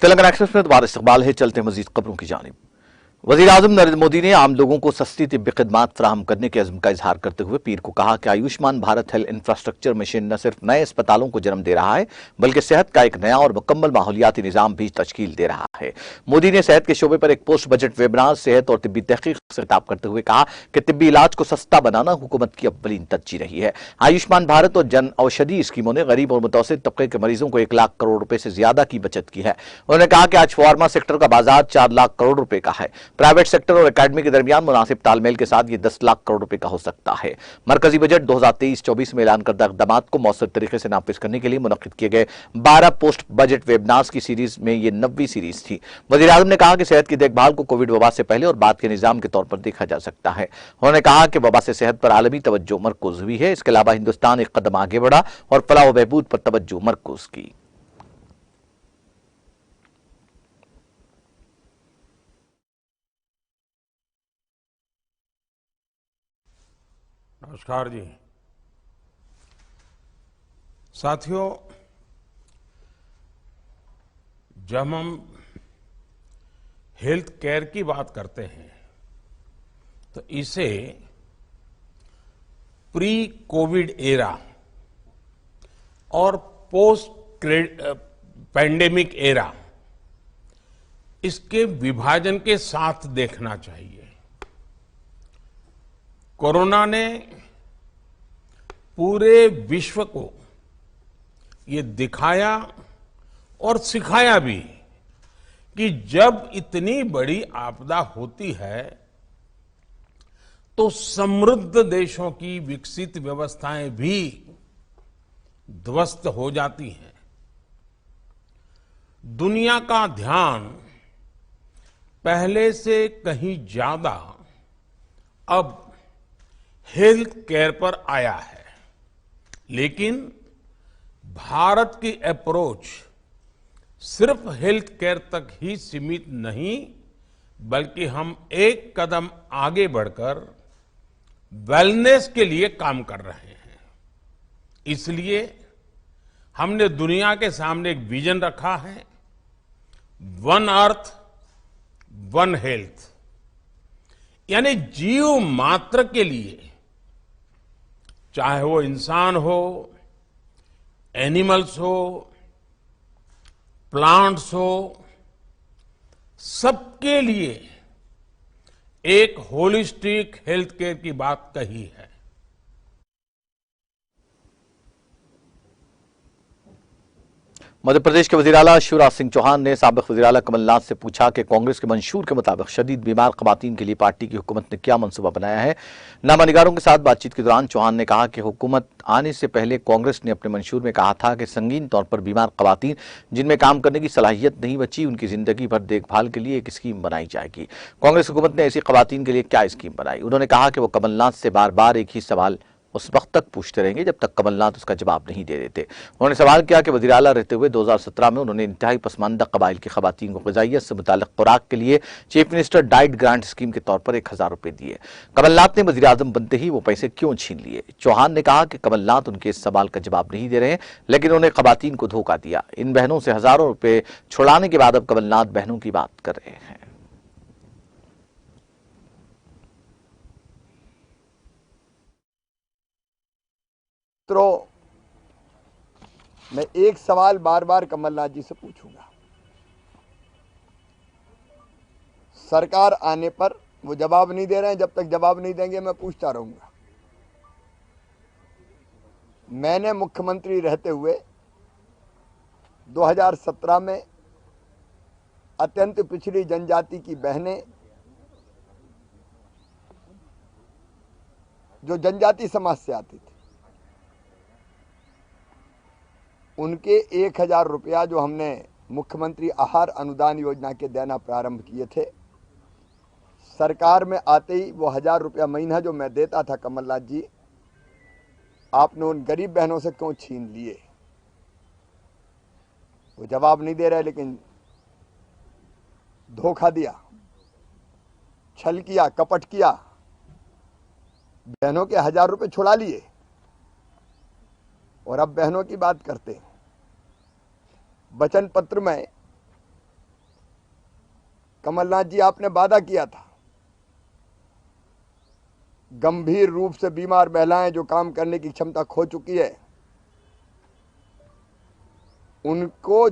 Telangana express में दोबारा इस्तकबाल है। चलते हैं मजीद खबरों की जानिब। वज़ीर-ए-आज़म नरेंद्र मोदी ने आम लोगों को सस्ती तिब्बी खिदमात फराहम करने के अज़्म का इजहार करते हुए पीर को कहा कि Ayushman Bharat health infrastructure mission न सिर्फ नए अस्पतालों को जन्म दे रहा है बल्कि सेहत का एक नया और मुकम्मल माहौलियाती निज़ाम भी तश्कील दे रहा है। मोदी ने सेहत के शोबे पर एक पोस्ट बजट वेबिनार सेहत और तिब्बी तहकीक से खिताब करते हुए कहा कि तिब्बी इलाज को सस्ता बनाना हुकूमत की अव्वलीन तरजीह रही है। आयुष्मान भारत और जन औषधि स्कीमों ने गरीब और मुतवस्सित तबके के मरीजों को 1 लाख करोड़ रुपए से ज्यादा की बचत की है। उन्होंने कहा कि आज फार्मा सेक्टर का बाजार 4 लाख करोड़ रुपए का है। प्राइवेट सेक्टर और एकेडमी के दरमियान मुनासिब तालमेल के साथ ये 10 लाख करोड़ रुपए का हो सकता है। मरकजी बजट 2023-24 में ऐलान करदा इक़दाम को मौसर तरीके से नाफिज करने के लिए मुनक्किद किए गए 12 पोस्ट बजट वेबिनार्स की सीरीज में ये 90वीं सीरीज थी। वज़ीर आज़म ने कहा कि सेहत की देखभाल को कोविड वबा से पहले और बाद के निजाम के तौर पर देखा जा सकता है। उन्होंने कहा कि वबा से सेहत पर आलमी तवज्जो मरकूज हुई है। इसके अलावा हिंदुस्तान एक कदम आगे बढ़ा और फलाह व बहबूद पर तवज्जो मरकूज की। नमस्कार जी साथियों, जब हम हेल्थ केयर की बात करते हैं तो इसे प्री कोविड एरा और पोस्ट पैंडेमिक एरा इसके विभाजन के साथ देखना चाहिए। कोरोना ने पूरे विश्व को ये दिखाया और सिखाया भी कि जब इतनी बड़ी आपदा होती है तो समृद्ध देशों की विकसित व्यवस्थाएं भी ध्वस्त हो जाती हैं। दुनिया का ध्यान पहले से कहीं ज्यादा अब हेल्थ केयर पर आया है, लेकिन भारत की अप्रोच सिर्फ हेल्थ केयर तक ही सीमित नहीं, बल्कि हम एक कदम आगे बढ़कर वेलनेस के लिए काम कर रहे हैं। इसलिए हमने दुनिया के सामने एक विजन रखा है, वन अर्थ वन हेल्थ, यानी जीव मात्र के लिए, चाहे वो इंसान हो, एनिमल्स हो, प्लांट्स हो, सबके लिए एक होलिस्टिक हेल्थ केयर की बात कही है। मध्य प्रदेश के वज़ीर आला शिवराज सिंह चौहान ने साबिक़ वज़ीर आला कमलनाथ से पूछा कि कांग्रेस के मंशूर के मुताबिक शदीद बीमार ख़वातीन के लिए पार्टी की हुकूमत ने क्या मंसूबा बनाया है। नामानिगारों के साथ बातचीत के दौरान चौहान ने कहा कि हुकूमत आने से पहले कांग्रेस ने अपने मंशूर में कहा था कि संगीन तौर पर बीमार ख़वातीन जिनमें काम करने की सलाहियत नहीं बची, उनकी जिंदगी भर देखभाल के लिए एक स्कीम बनाई जाएगी। कांग्रेस हुकूमत ने ऐसी ख़वातीन के लिए क्या स्कीम बनाई। उन्होंने कहा कि वो कमलनाथ से बार बार एक ही सवाल उस वक्त तक पूछते रहेंगे जब तक कमलनाथ उसका जवाब नहीं दे देते। उन्होंने सवाल किया कि वज़ीर आला रहते हुए 2017 में उन्होंने इंतहाई पसमानदा कबाइल की ख़वातीन को ग़िज़ाइयत से मुताल्लिक़ खुराक के लिए chief minister diet grant scheme के तौर पर 1000 रुपये दिए। कमलनाथ ने वज़ीर आज़म बनते ही वो पैसे क्यों छीन लिए। चौहान ने कहा कि कमलनाथ उनके इस सवाल का जवाब नहीं दे रहे, लेकिन उन्हें ख़वातीन को धोखा दिया। इन बहनों से हज़ारों रुपये छुड़ाने के बाद अब कमलनाथ बहनों की बात कर रहे हैं। मैं एक सवाल बार बार कमलनाथ जी से पूछूंगा, सरकार आने पर वो जवाब नहीं दे रहे हैं। जब तक जवाब नहीं देंगे मैं पूछता रहूंगा। मैंने मुख्यमंत्री रहते हुए 2017 में अत्यंत पिछड़ी जनजाति की बहनें, जो जनजाति समाज से आती थी, उनके 1000 रुपया जो हमने मुख्यमंत्री आहार अनुदान योजना के देना प्रारंभ किए थे, सरकार में आते ही वो 1000 रुपया महीना जो मैं देता था, कमलनाथ जी आपने उन गरीब बहनों से क्यों छीन लिए। वो जवाब नहीं दे रहे, लेकिन धोखा दिया, छल किया, कपट किया, बहनों के 1000 रुपये छुड़ा लिए और अब बहनों की बात करते हैं। वचन पत्र में कमलनाथ जी, आपने वादा किया था गंभीर रूप से बीमार महिलाएं जो काम करने की क्षमता खो चुकी है उनको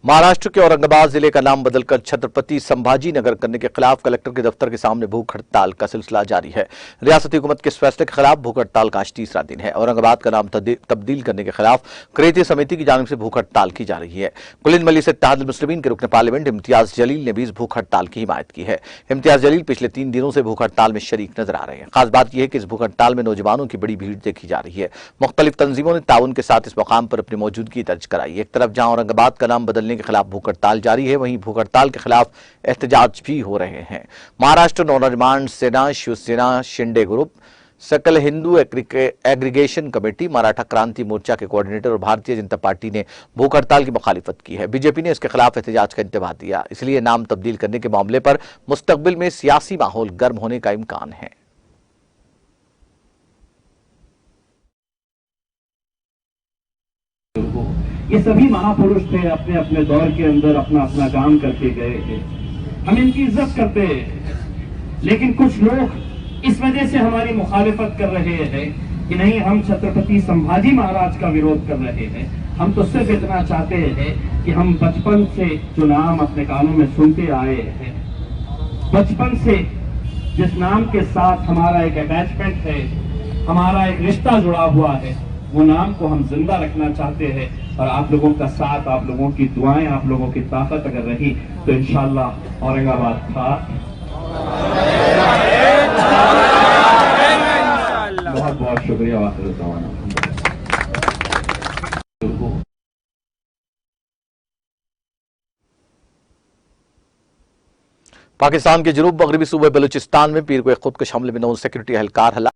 महाराष्ट्र के औरंगाबाद जिले का नाम बदलकर छत्रपति संभाजी नगर करने के खिलाफ कलेक्टर के दफ्तर के सामने भूख हड़ताल का सिलसिला जारी है। रियासती हुकूमत के इस फैसले के खिलाफ भूख हड़ताल का आज तीसरा दिन है। औरंगाबाद का नाम तब्दील करने के खिलाफ क्रेती समिति की जानिब से भूख हड़ताल की जा रही है। कुलिन मजलिस इत्तेहादुल मुस्लिमीन के रुकने पार्लियामेंट इम्तियाज जलील ने भी इस भूख हड़ताल की हिमायत की है। इम्तियाज जलील पिछले 3 दिनों से भूख हड़ताल में शरीक नजर आ रहे हैं। खास बात यह है कि इस भूख हड़ताल में नौजवानों की बड़ी भीड़ देखी जा रही है। मुख्तलिफ तंजीमों ने ताउन के साथ इस मकाम पर अपनी मौजूदगी दर्ज कराई। एक तरफ जहां औरंगाबाद का नाम बदलने के खिलाफ भूख हड़ताल जारी है, वहीं भूख हड़ताल के खिलाफ एहतजाज भी हो रहे हैं। महाराष्ट्र नवनिर्माण सेना, शिवसेना शिंदे ग्रुप, सकल हिंदू एग्रीगेशन कमेटी, मराठा क्रांति मोर्चा के कोऑर्डिनेटर और भारतीय जनता पार्टी ने भूख हड़ताल की मुखालिफत की है। बीजेपी ने इसके खिलाफ एहतजाज का इंतबाह दिया। इसलिए नाम तब्दील करने के मामले पर मुस्तकबिल में सियासी माहौल गर्म होने का इम्कान है। ये सभी महापुरुष थे, अपने अपने दौर के अंदर अपना अपना काम करके गए थे। हम इनकी इज्जत करते हैं, लेकिन कुछ लोग इस वजह से हमारी मुखालिफत कर रहे हैं कि नहीं, हम छत्रपति संभाजी महाराज का विरोध कर रहे हैं। हम तो सिर्फ इतना चाहते हैं कि हम बचपन से जो नाम अपने कानों में सुनते आए हैं, बचपन से जिस नाम के साथ हमारा एक अटैचमेंट है, हमारा एक रिश्ता जुड़ा हुआ है, वो नाम को हम जिंदा रखना चाहते हैं। और आप लोगों का साथ, आप लोगों की दुआएं, आप लोगों की ताकत अगर रही तो इंशाअल्लाह औरंगाबाद था। बहुत बहुत शुक्रिया। पाकिस्तान के जनूब मगरबी सूबे बलूचिस्तान में पीर को एक खुदकुश हमले में 9 सिक्योरिटी एहलकार हलाक।